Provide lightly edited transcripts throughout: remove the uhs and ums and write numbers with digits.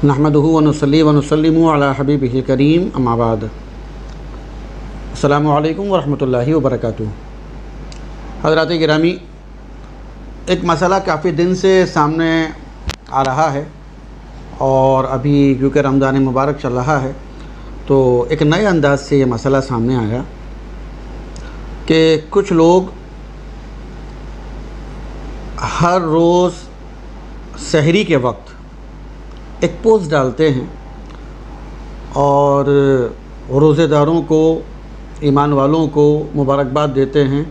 नहमदुहु व नुसल्ली व नुसल्लिमु अला हबीबिहिल करीम अम्मा बाद। अस्सलामु अलैकुम व रहमतुल्लाहि व बरकातुहू। हज़रात गिरामी, एक मसला काफ़ी दिन से सामने आ रहा है और अभी क्योंकि रमज़ान मुबारक चल रहा है तो एक नए अंदाज से ये मसला सामने आया कि कुछ लोग हर रोज़ सहरी के वक्त एक पोस्ट डालते हैं और रोज़ेदारों को, ईमान वालों को मुबारकबाद देते हैं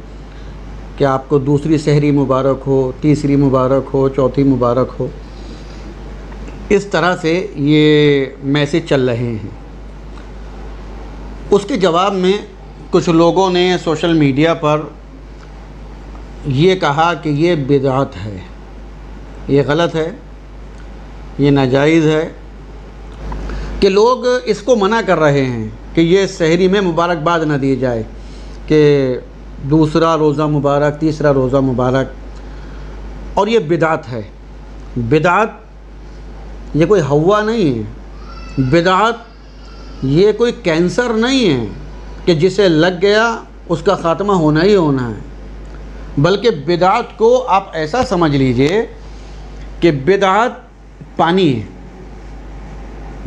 कि आपको दूसरी सहरी मुबारक हो, तीसरी मुबारक हो, चौथी मुबारक हो। इस तरह से ये मैसेज चल रहे हैं। उसके जवाब में कुछ लोगों ने सोशल मीडिया पर ये कहा कि ये बिदअत है, ये गलत है, ये नाजायज़ है, कि लोग इसको मना कर रहे हैं कि ये सहरी में मुबारकबाद न दी जाए कि दूसरा रोज़ा मुबारक, तीसरा रोज़ा मुबारक, और ये बिदअत है। बिदअत ये कोई हवा नहीं है, बिदअत ये कोई कैंसर नहीं है कि जिसे लग गया उसका ख़ात्मा होना ही होना है, बल्कि बिदअत को आप ऐसा समझ लीजिए कि बिदअत पानी है।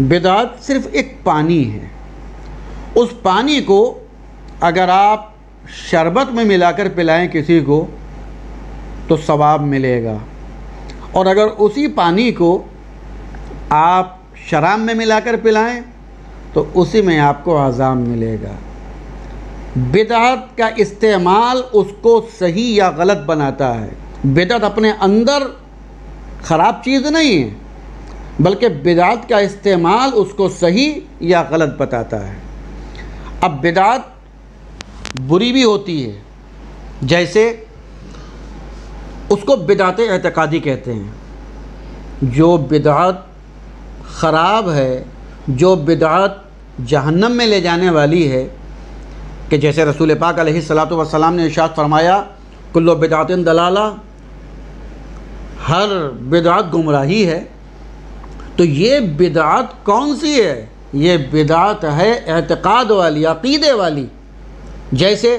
बिदअत सिर्फ़ एक पानी है। उस पानी को अगर आप शरबत में मिलाकर पिलाएं किसी को तो सवाब मिलेगा, और अगर उसी पानी को आप शराब में मिलाकर पिलाएं तो उसी में आपको अज़ाब मिलेगा। बिदअत का इस्तेमाल उसको सही या गलत बनाता है। बिदअत अपने अंदर ख़राब चीज़ नहीं है, बल्कि बिदअत का इस्तेमाल उसको सही या गलत बताता है। अब बिदअत बुरी भी होती है, जैसे उसको बिदअत एतकादी कहते हैं। जो बिदअत ख़राब है, जो बिदअत जहन्नम में ले जाने वाली है, कि जैसे रसूल पाक अलैहिस्सलातु वस्सलाम ने इरशाद फरमाया, कुल्लु बिदअतिन दलाला, हर बिदअत गुमराही है। तो ये बिदअत कौन सी है? ये बिदअत है एतकाद वाली, अक़ीदे वाली। जैसे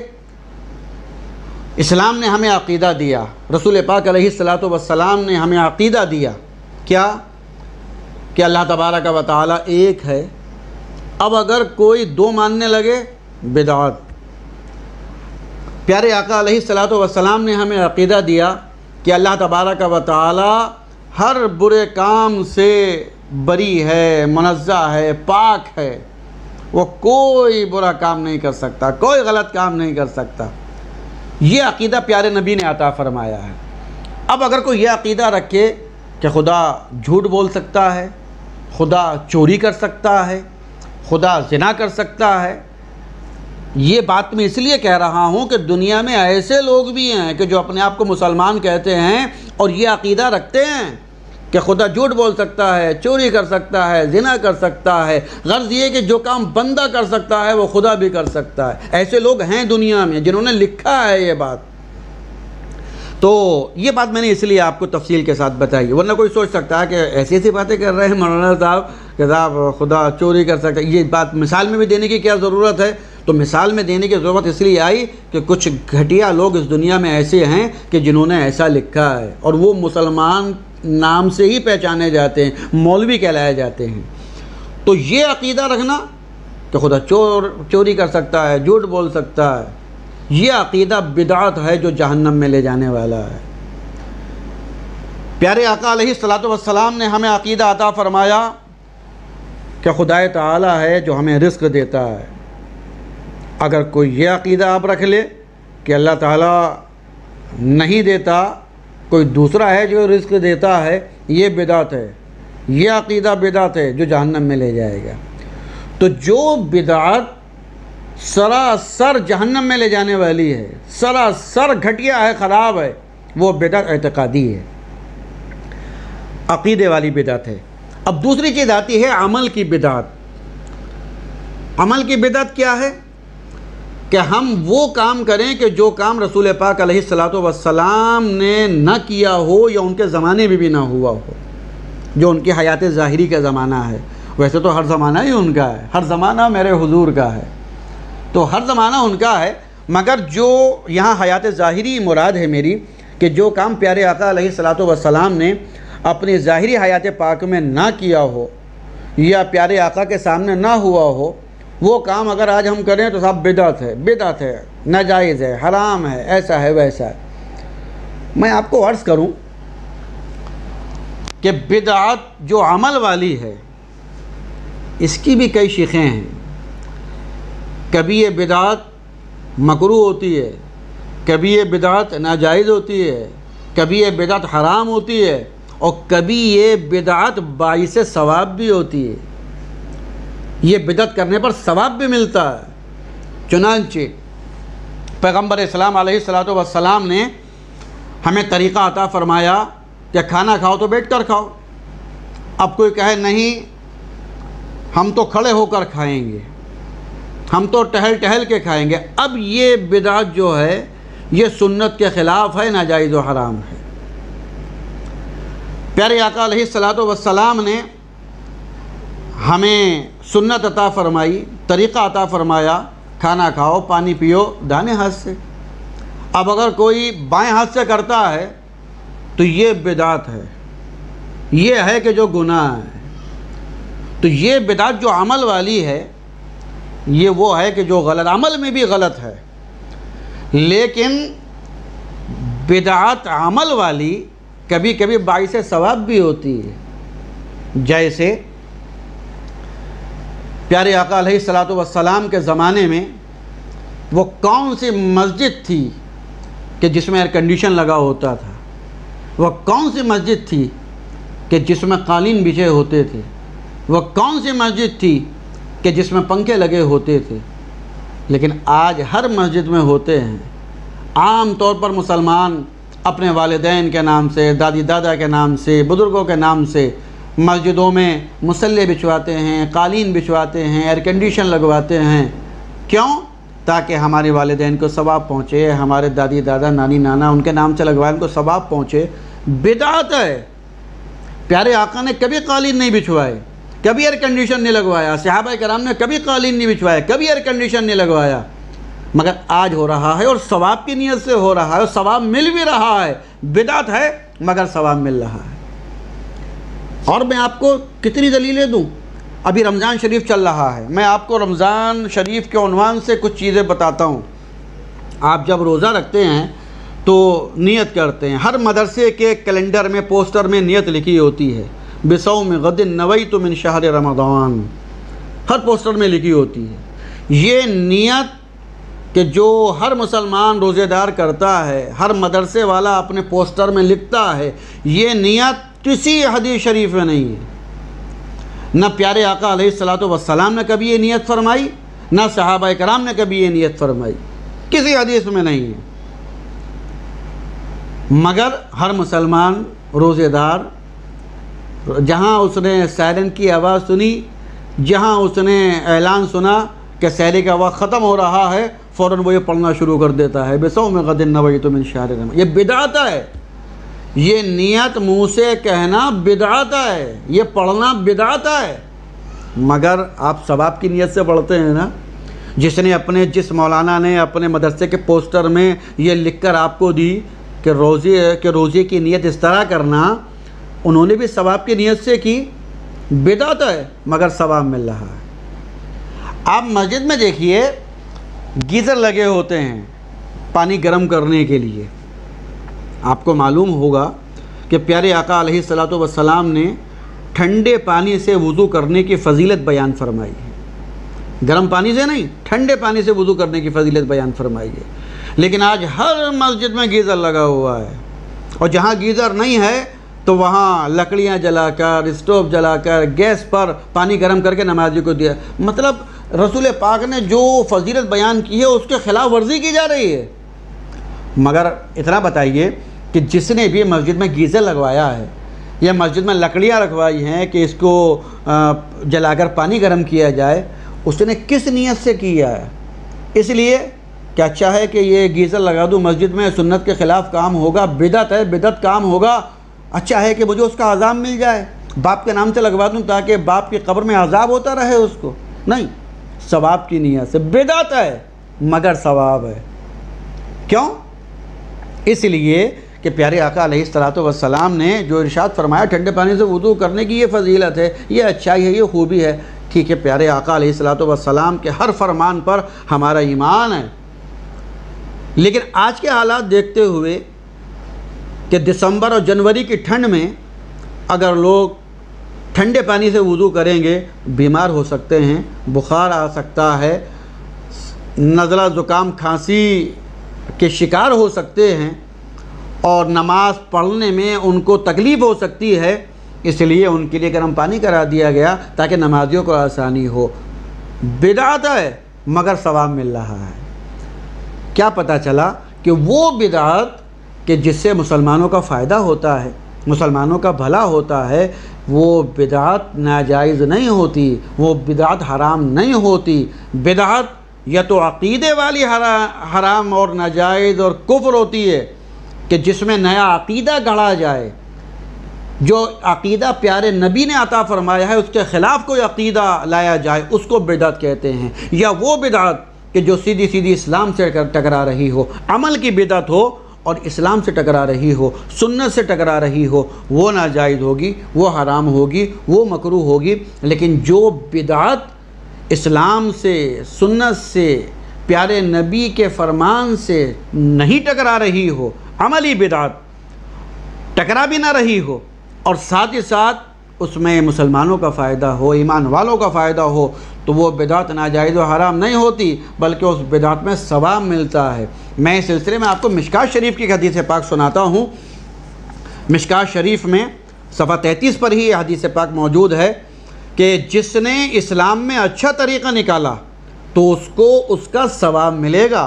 इस्लाम ने हमें अक़ीदा दिया, रसूल पाक अलैहिस्सलातु वस्सलाम ने हमें अक़ीदा दिया क्या? कि अल्लाह तबारक व तआला एक है। अब अगर कोई दो मानने लगे, बिदअत। प्यारे आका अलैहिस्सलातु वस्सलाम ने हमें अक़ीदा दिया कि अल्लाह तबारक व तआला हर बुरे काम से बरी है, मुनज़्ज़ह है, पाक है। वो कोई बुरा काम नहीं कर सकता, कोई गलत काम नहीं कर सकता। ये अक़ीदा प्यारे नबी ने अता फ़रमाया है। अब अगर कोई ये अक़ीदा रखे कि खुदा झूठ बोल सकता है, खुदा चोरी कर सकता है, खुदा ज़िना कर सकता है, ये बात मैं इसलिए कह रहा हूँ कि दुनिया में ऐसे लोग भी हैं कि जो अपने आप को मुसलमान कहते हैं और ये अक़ीदा रखते हैं कि खुदा झूठ बोल सकता है, चोरी कर सकता है, ज़िना कर सकता है। गर्ज़ ये कि जो काम बंदा कर सकता है वो खुदा भी कर सकता है। ऐसे लोग हैं दुनिया में जिन्होंने लिखा है ये बात। तो ये बात मैंने इसलिए आपको तफसील के साथ बताई, वरना कोई सोच सकता है कि ऐसी ऐसी बातें कर रहे हैं मौलाना साहब कि साहब खुदा चोरी कर सकता है। ये बात मिसाल में भी देने की क्या ज़रूरत है? तो मिसाल में देने की ज़रूरत इसलिए आई कि कुछ घटिया लोग इस दुनिया में ऐसे हैं कि जिन्होंने ऐसा लिखा है, और वो मुसलमान नाम से ही पहचाने जाते हैं, मौलवी कहलाए जाते हैं। तो ये अक़ीदा रखना कि खुदा चोरी कर सकता है, झूठ बोल सकता है, ये अक़ीदा बिदअत है जो जहन्नम में ले जाने वाला है। प्यारे आका अलैहिस्सलातु वस्सलाम ने हमें अक़ीदा अता फ़रमाया कि खुदाए ताला है जो हमें रिज़्क़ देता है। अगर कोई ये अक़ीदा आप रख ले कि अल्लाह ताला नहीं देता, कोई दूसरा है जो रिज़्क़ देता है, ये बिदअत है। ये अक़ीदा बिदअत है जो जहन्नम में ले जाएगा। तो जो बिदअत सरासर जहन्नम में ले जाने वाली है, सरासर घटिया है, ख़राब है, वो बिदअत एतकादी है, अक़ीदे वाली बिदअत है। अब दूसरी चीज़ आती है अमल की बिदअत। अमल की बिदअत क्या है? कि हम वो काम करें कि जो काम रसूल पाक अलैहिस्सलातु वस्सलाम ने न किया हो या उनके ज़माने में भी ना हुआ हो। जो उनकी हयात ज़ाहिरी का ज़माना है। वैसे तो हर ज़माना ही उनका है, हर ज़माना मेरे हुजूर का है, तो हर ज़माना उनका है। मगर जो यहाँ हयात ज़ाहिरी मुराद है मेरी, कि जो काम प्यारे आका अलैहिस्सलातु वस्सलाम ने अपनी ज़ाहिरी हयात पाक में ना किया हो या प्यारे आका के सामने ना हुआ हो, वो काम अगर आज हम करें तो साहब बिदअत है, नाजायज़ है, हराम है, ऐसा है वैसा है। मैं आपको अर्ज़ करूं कि बिदअत जो अमल वाली है इसकी भी कई शिक़ें हैं। कभी ये बिदअत मकरूह होती है, कभी ये बिदअत नाजायज़ होती है, कभी ये बिदअत हराम होती है, और कभी ये बिदअत बाइस सवाब भी होती है। ये बिदअत करने पर सवाब भी मिलता है। चुनांचे पैगम्बर इस्लाम अलैहिस्सलातु वस्सलाम ने हमें तरीक़ा अता फ़रमाया कि खाना खाओ तो बैठ कर खाओ। अब कोई कहे नहीं हम तो खड़े होकर खाएंगे, हम तो टहल टहल के खाएंगे, अब ये बिदअत जो है ये सुन्नत के ख़िलाफ़ है, नाजायज़ व हराम है। प्यारे आका अलैहिस्सलातु वस्सलाम ने हमें सुन्नत अता फ़रमाई, तरीक़ा अता फ़रमाया, खाना खाओ पानी पियो दाने हाथ से। अब अगर कोई बाएं हाथ से करता है तो ये बिदअत है, ये है कि जो गुनाह है। तो ये बिदअत जो अमल वाली है ये वो है कि जो गलत, अमल में भी गलत है, लेकिन बिदअत अमल वाली कभी कभी बाइस सवाब भी होती है। जैसे प्यारे आका अलैहिस्सलातु वस्सलाम के ज़माने में वो कौन सी मस्जिद थी कि जिसमें एयर कंडीशन लगा होता था, वह कौन सी मस्जिद थी कि जिसमें कालीन बिछे होते थे, वह कौन सी मस्जिद थी कि जिसमें पंखे लगे होते थे। लेकिन आज हर मस्जिद में होते हैं। आम तौर पर मुसलमान अपने वालिदैन के नाम से, दादी दादा के नाम से, बुज़ुर्गों के नाम से मस्जिदों में मुसल्ले बिछवाते हैं, कालीन बिछवाते हैं, एयर कंडीशन लगवाते हैं। क्यों? ताकि हमारे वालिदैन को सवाब पहुँचे, हमारे दादी दादा नानी नाना उनके नाम से लगवाए उनको सवाब पहुँचे। बिदअत है। प्यारे आका ने कभी कालीन नहीं बिछवाए, कभी एयर कंडीशन नहीं लगवाया, सहाबा कराम ने कभी कालीन नहीं बिछवाया, कभी एयर कंडीशन नहीं लगवाया, मगर आज हो रहा है और सवाब की नीयत से हो रहा है और सवाब मिल भी रहा है। बिदअत है मगर सवाब मिल रहा है। और मैं आपको कितनी दलीलें दूं? अभी रमज़ान शरीफ चल रहा है, मैं आपको रमज़ान शरीफ के उन्वान से कुछ चीज़ें बताता हूं। आप जब रोज़ा रखते हैं तो नियत करते हैं, हर मदरसे के कैलेंडर में पोस्टर में नियत लिखी होती है, बिसौम गदिन नवैतु मिन शहर रमज़ान, हर पोस्टर में लिखी होती है। ये नियत कि जो हर मुसलमान रोज़ेदार करता है, हर मदरसे वाला अपने पोस्टर में लिखता है, ये नियत किसी हदीस शरीफ में नहीं है। न प्यारे आका अलैहिस्सलातु वस्सलाम ने कभी ये नियत फरमाई, न सहाबा कराम ने कभी ये नियत फरमाई, किसी हदीस में नहीं है। मगर हर मुसलमान रोज़ेदार जहाँ उसने सायरन की आवाज़ सुनी, जहाँ उसने ऐलान सुना कि सहरे का वक्त ख़त्म हो रहा है, फ़ौरन वो ये पढ़ना शुरू कर देता है, बिसौम गदिन नवैतु मिन शहर रमज़ान। ये बिदअत है। ये नियत मुँह से कहना बिदअत है, ये पढ़ना बिदअत है। मगर आप सवाब की नियत से पढ़ते हैं ना। जिस मौलाना ने अपने मदरसे के पोस्टर में ये लिखकर आपको दी कि रोज़े की नियत इस तरह करना, उन्होंने भी सवाब की नियत से की। बिदअत है मगर सवाब मिल रहा है। आप मस्जिद में देखिए गीज़र लगे होते हैं पानी गर्म करने के लिए। आपको मालूम होगा कि प्यारे आका अलैहिस्सलातु वस्सलाम ने ठंडे पानी से वुज़ू करने की फ़जीलत बयान फरमाई है। गर्म पानी से नहीं, ठंडे पानी से वुज़ू करने की फ़जीलत बयान फरमाई है। लेकिन आज हर मस्जिद में गीज़र लगा हुआ है, और जहाँ गीज़र नहीं है तो वहाँ लकड़ियाँ जलाकर, स्टोव जलाकर, गैस पर पानी गर्म करके नमाजी को दिया। मतलब रसूल पाक ने जो फ़जीलत बयान की है उसके ख़िलाफ़ वर्जी की जा रही है। मगर इतना बताइए कि जिसने भी मस्जिद में गीज़र लगवाया है या मस्जिद में लकड़ियाँ रखवाई हैं कि इसको जलाकर पानी गर्म किया जाए, उसने किस नीयत से किया है? इसलिए क्या अच्छा है कि ये गीज़र लगा दूँ मस्जिद में, सुन्नत के ख़िलाफ़ काम होगा, बिदअत है, बिदअत काम होगा, अच्छा है कि मुझे उसका अज़ाब मिल जाए। बाप के नाम से लगवा दूं ताकि बाप की कब्र में अजाब होता रहे उसको? नहीं, सवाब की नीयत से। बिदअत है मगर सवाब है। क्यों? इसलिए कि प्यारे आका अलैहिस्सलातु वस्सलाम ने जो इरशाद फरमाया ठंडे पानी से वुज़ू करने की ये फजीलत है, ये अच्छाई है, ये खूबी है। ठीक है, प्यारे आका अलैहिस्सलातु वस्सलाम के हर फरमान पर हमारा ईमान है। लेकिन आज के हालात देखते हुए कि दिसंबर और जनवरी की ठंड में अगर लोग ठंडे पानी से वुज़ू करेंगे बीमार हो सकते हैं, बुखार आ सकता है, नज़ला ज़ुकाम खांसी के शिकार हो सकते हैं और नमाज पढ़ने में उनको तकलीफ़ हो सकती है। इसलिए उनके लिए गर्म पानी करा दिया गया ताकि नमाजियों को आसानी हो। बिदअत है मगर सवाब मिल रहा है। क्या पता चला कि वो बिदअत कि जिससे मुसलमानों का फ़ायदा होता है, मुसलमानों का भला होता है, वो बिदअत नाजायज़ नहीं होती, वो बिदअत हराम नहीं होती। बिदअत या तो अक़ीदे वाली हराम और नाजायज़ और कुफ्र होती है कि जिसमें नया अक़ीदा गढ़ा जाए, जो अक़ीदा प्यारे नबी ने अता फ़रमाया है उसके ख़िलाफ़ कोई अक़ीदा लाया जाए, उसको बिदअत कहते हैं। या वो बिदअत कि जो सीधी सीधी इस्लाम से टकरा रही हो, अमल की बिदअत हो और इस्लाम से टकरा रही हो, सुन्नत से टकरा रही हो, वो नाजायज़ होगी, वो हराम होगी, वो मकरूह होगी। लेकिन जो बिदअत इस्लाम से, सुन्नत से, प्यारे नबी के फरमान से नहीं टकरा रही हो, अमली बिदअत टकरा भी ना रही हो और साथ ही साथ उसमें मुसलमानों का फ़ायदा हो, ईमान वालों का फ़ायदा हो, तो वो बिदअत नाजायज़ और हराम नहीं होती, बल्कि उस बिदअत में सवाब मिलता है। मैं इस सिलसिले में आपको मिशकात शरीफ की हदीस पाक सुनाता हूँ। मिशकात शरीफ में सफ़ा 33 पर ही हदीस पाक मौजूद है कि जिसने इस्लाम में अच्छा तरीक़ा निकाला तो उसको उसका सवाब मिलेगा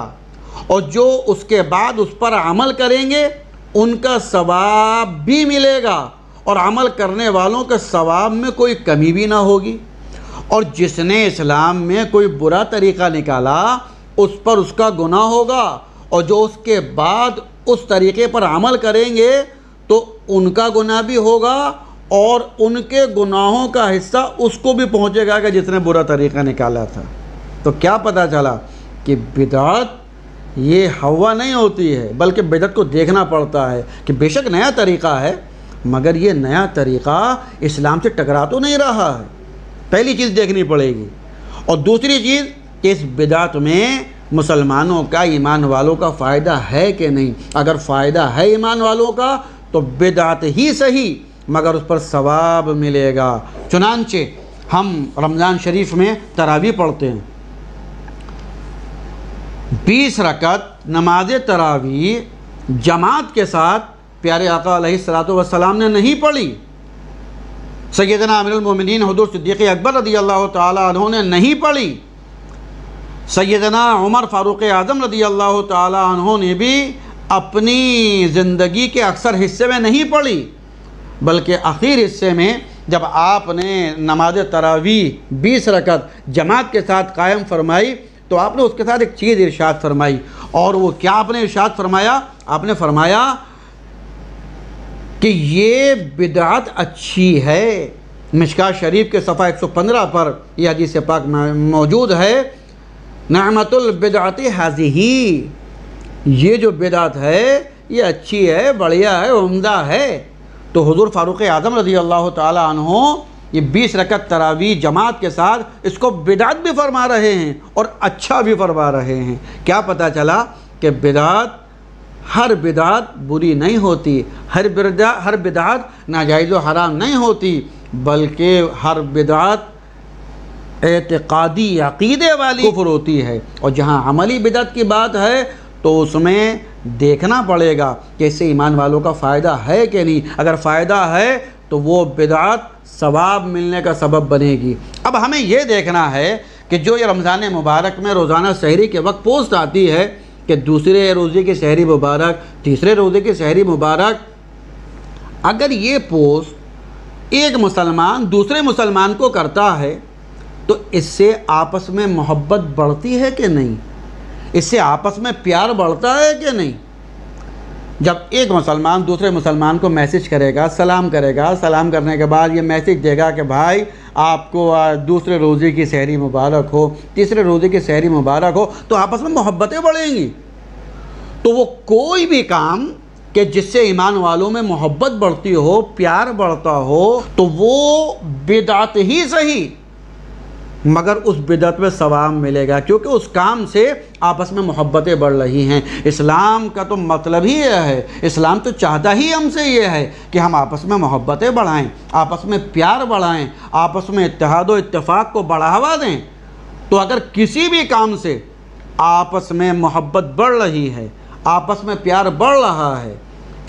और जो उसके बाद उस पर अमल करेंगे उनका सवाब भी मिलेगा और अमल करने वालों के सवाब में कोई कमी भी ना होगी। और जिसने इस्लाम में कोई बुरा तरीक़ा निकाला उस पर उसका गुनाह होगा और जो उसके बाद उस तरीक़े पर अमल करेंगे तो उनका गुनाह भी होगा और उनके गुनाहों का हिस्सा उसको भी पहुंचेगा कि जिसने बुरा तरीक़ा निकाला था। तो क्या पता चला कि बिदअत ये हवा नहीं होती है, बल्कि बिदअत को देखना पड़ता है कि बेशक नया तरीक़ा है मगर ये नया तरीक़ा इस्लाम से टकरा तो नहीं रहा है। पहली चीज़ देखनी पड़ेगी। और दूसरी चीज़ कि इस बिदअत में मुसलमानों का, ईमान वालों का फ़ायदा है कि नहीं। अगर फ़ायदा है ईमान वालों का तो बिदअत ही सही मगर उस पर सवाब मिलेगा। चुनांचे हम रमज़ान शरीफ में तरावी पढ़ते हैं। 20 रकत नमाज तरावी जमात के साथ प्यारे आका अलैहिस्सलातु वस्सलाम ने नहीं पढ़ी। सैयदना अमीरुल मोमिनीन हुज़ूर सिद्दीक़ अकबर रज़ियल्लाहु ताला अन्हु ने नहीं पढ़ी। सैयदना उमर फ़ारूक़ आज़म रज़ियल्लाहु ताला अन्हु ने भी अपनी ज़िंदगी के अक्सर हिस्से में नहीं पढ़ी, बल्कि आखिर हिस्से में जब आपने नमाज तरावी 20 रकत जमात के साथ कायम फरमाई तो आपने उसके साथ एक चीज़ इरशाद फरमाई। और वो क्या आपने इरशाद फरमाया? आपने फरमाया कि ये बिदअत अच्छी है। मिशकात शरीफ के सफ़ा 115 पर यह हदीस पाक मौजूद है, नअमतुल बिदअति हाज़िही, ये जो बिदअत है ये अच्छी है, बढ़िया है, उम्दा है। तो हुज़ूर फ़ारूक़ आज़म रज़ियल्लाहु ताला अन्हु ये 20 रकत तरावी जमात के साथ इसको बिदअत भी फरमा रहे हैं और अच्छा भी फरमा रहे हैं। क्या पता चला कि बिदअत, हर बिदअत बुरी नहीं होती, हर बिदअत नाजायज़ व हराम नहीं होती, बल्कि हर बिदअत एतिक़ादी अक़ीदे वाली कुफ्र होती है। और जहाँ अमली बिदअत की बात है तो उसमें देखना पड़ेगा कि इससे ईमान वालों का फ़ायदा है कि नहीं। अगर फ़ायदा है तो वो बिदअत सवाब मिलने का सबब बनेगी। अब हमें ये देखना है कि जो ये रमज़ान मुबारक में रोज़ाना सहरी के वक्त पोस्ट आती है कि दूसरे रोज़े की सहरी मुबारक, तीसरे रोज़े की सहरी मुबारक, अगर ये पोस्ट एक मुसलमान दूसरे मुसलमान को करता है तो इससे आपस में मोहब्बत बढ़ती है कि नहीं, इससे आपस में प्यार बढ़ता है कि नहीं। जब एक मुसलमान दूसरे मुसलमान को मैसेज करेगा, सलाम करेगा, सलाम करने के बाद ये मैसेज देगा कि भाई आपको दूसरे रोज़े की सहरी मुबारक हो, तीसरे रोज़े की सहरी मुबारक हो, तो आपस में मोहब्बतें बढ़ेंगी। तो वो कोई भी काम कि जिससे ईमान वालों में मोहब्बत बढ़ती हो, प्यार बढ़ता हो, तो वो बिदअत ही सही मगर उस बिदअत में सवाब मिलेगा, क्योंकि उस काम से आपस में मोहब्बतें बढ़ रही हैं। इस्लाम का तो मतलब ही यह है, इस्लाम तो चाहता ही हमसे ये है कि हम आपस में मोहब्बतें बढ़ाएं, आपस में प्यार बढ़ाएं, आपस में इत्तेहाद व इत्तेफाक को बढ़ावा दें। तो अगर किसी भी काम से आपस में मोहब्बत बढ़ रही है, आपस में प्यार बढ़ रहा है,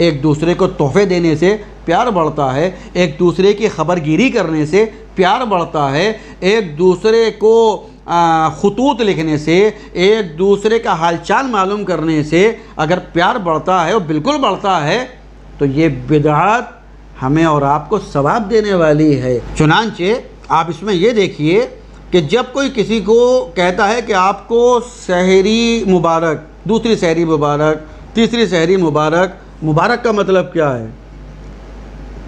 एक दूसरे को तोहफे देने से प्यार बढ़ता है, एक दूसरे की खबरगिरी करने से प्यार बढ़ता है, एक दूसरे को खुतूत लिखने से, एक दूसरे का हालचाल मालूम करने से अगर प्यार बढ़ता है और बिल्कुल बढ़ता है, तो ये बिदअत हमें और आपको सवाब देने वाली है। चुनांचे आप इसमें ये देखिए कि जब कोई किसी को कहता है कि आपको सहरी मुबारक, दूसरी सहरी मुबारक, तीसरी सहरी मुबारक, मुबारक का मतलब क्या है?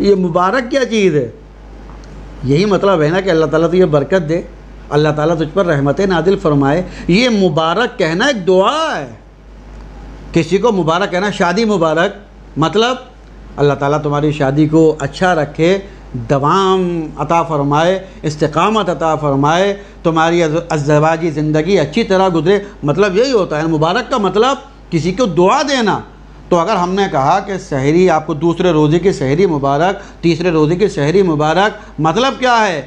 ये मुबारक क्या चीज़ है? यही मतलब है ना कि अल्लाह ताला तो ये बरकत दे, अल्लाह ताला तुझ पर रहमतें नादिल फरमाए। ये मुबारक कहना एक दुआ है। किसी को मुबारक कहना, शादी मुबारक, मतलब अल्लाह ताला तुम्हारी शादी को अच्छा रखे, दवाम अता फ़रमाए, इस्तिक़ामत अता फ़रमाए, तुम्हारी अज़्ज़वाजी ज़िंदगी अच्छी तरह गुजरे, मतलब यही होता है। मुबारक का मतलब किसी को दुआ देना। तो अगर हमने कहा कि सहरी, आपको दूसरे रोज़े की सहरी मुबारक, तीसरे रोज़े की सहरी मुबारक, मतलब क्या है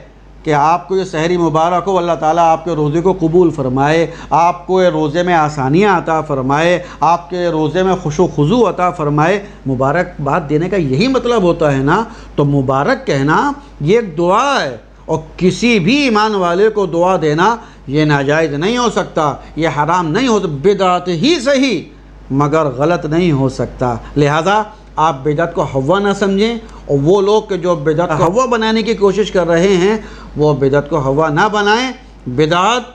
कि आपको ये सहरी मुबारक हो, अल्लाह ताला आपके रोज़े को कबूल फ़रमाए, आपको ये रोज़े में आसानियाँ अता फ़रमाए, आपके रोज़े में खुशो खुजू अता फ़रमाए। मुबारकबाद देने का यही मतलब होता है ना। तो मुबारक कहना ये एक दुआ है, और किसी भी ईमान वाले को दुआ देना ये नाजायज़ नहीं हो सकता, ये हराम नहीं हो सकता, बिदअत ही सही मगर गलत नहीं हो सकता। लिहाजा आप बिदअत को हवा ना समझें, और वो लोग के जो बिदअत को हवा बनाने की कोशिश कर रहे हैं वो बिदअत को हवा ना बनाएं। बिदअत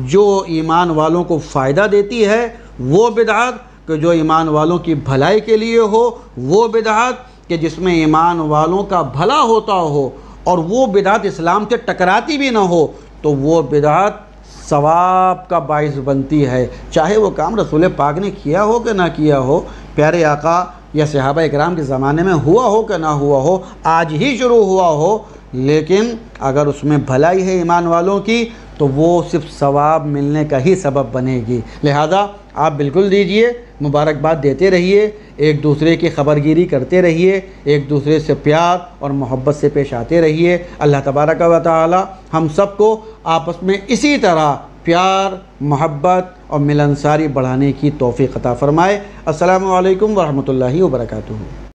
जो ईमान वालों को फ़ायदा देती है वो बिदअत, कि जो ईमान वालों की भलाई के लिए हो वो बिदअत, कि जिसमें ईमान वालों का भला होता हो, और वो बिदअत इस्लाम से टकराती भी ना हो, तो वो बिदअत सवाब का बाइस बनती है। चाहे वो काम रसूल पाक ने किया हो कि ना किया हो, प्यारे आका या सहाबा इकराम के ज़माने में हुआ हो कि ना हुआ हो, आज ही शुरू हुआ हो, लेकिन अगर उसमें भलाई है ईमान वालों की तो वो सिर्फ सवाब मिलने का ही सबब बनेगी। लिहाजा आप बिल्कुल दीजिए, मुबारकबाद देते रहिए, एक दूसरे की खबरगिरी करते रहिए, एक दूसरे से प्यार और मोहब्बत से पेश आते रहिए। अल्लाह तबारक व तआला हम सबको आपस में इसी तरह प्यार, मोहब्बत और मिलनसारी बढ़ाने की तौफ़ीक़ अता फ़रमाए। अस्सलामु अलैकुम व रहमतुल्लाहि व बरकातुहू।